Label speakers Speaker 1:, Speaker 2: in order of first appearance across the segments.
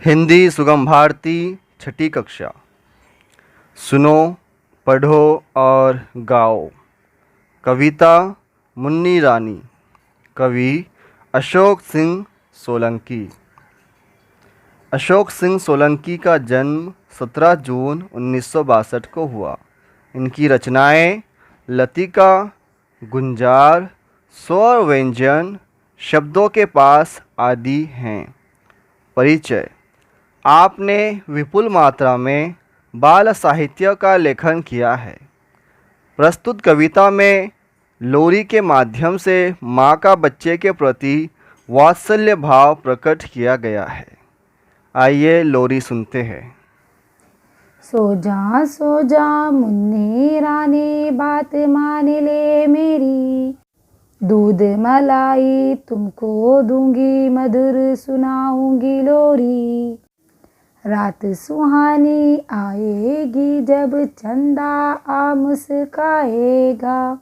Speaker 1: हिंदी सुगम भारती छठी कक्षा। सुनो, पढ़ो और गाओ। कविता मुन्नी रानी। कवि अशोक सिंह सोलंकी। अशोक सिंह सोलंकी का जन्म 17 जून 1962 को हुआ। इनकी रचनाएं लतिका, गुंजार, स्वर व्यंजन, शब्दों के पास आदि हैं। परिचय। आपने विपुल मात्रा में बाल साहित्य का लेखन किया है। प्रस्तुत कविता में लोरी के माध्यम से माँ का बच्चे के प्रति वात्सल्य भाव प्रकट किया गया है। आइए लोरी सुनते हैं।
Speaker 2: सो जा मुन्नी रानी, बात मान ले मेरी। दूध मलाई तुमको दूंगी, मधुर सुनाऊंगी लोरी। रात सुहानी आएगी जब चंदा आ मुस्काएगा।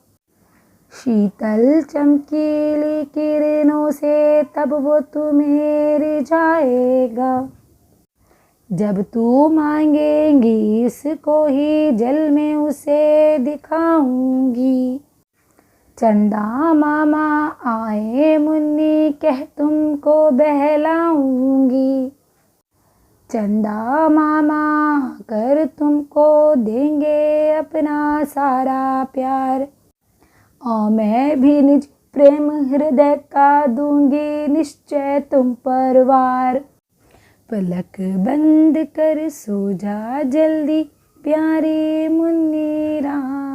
Speaker 2: शीतल चमकीली किरणों से तब वो तुम्हें रिझाएगा। जब तू मांगेंगी इसको ही जल में उसे दिखाऊंगी। चंदा मामा आए मुन्नी, कह तुमको बहलाऊंगी। चंदा मामा कर तुमको देंगे अपना सारा प्यार। और मैं भी निज प्रेम हृदय का दूंगी निश्चय तुम पर वार। पलक बंद कर सो जा जल्दी, प्यारी मुन्नी रानी।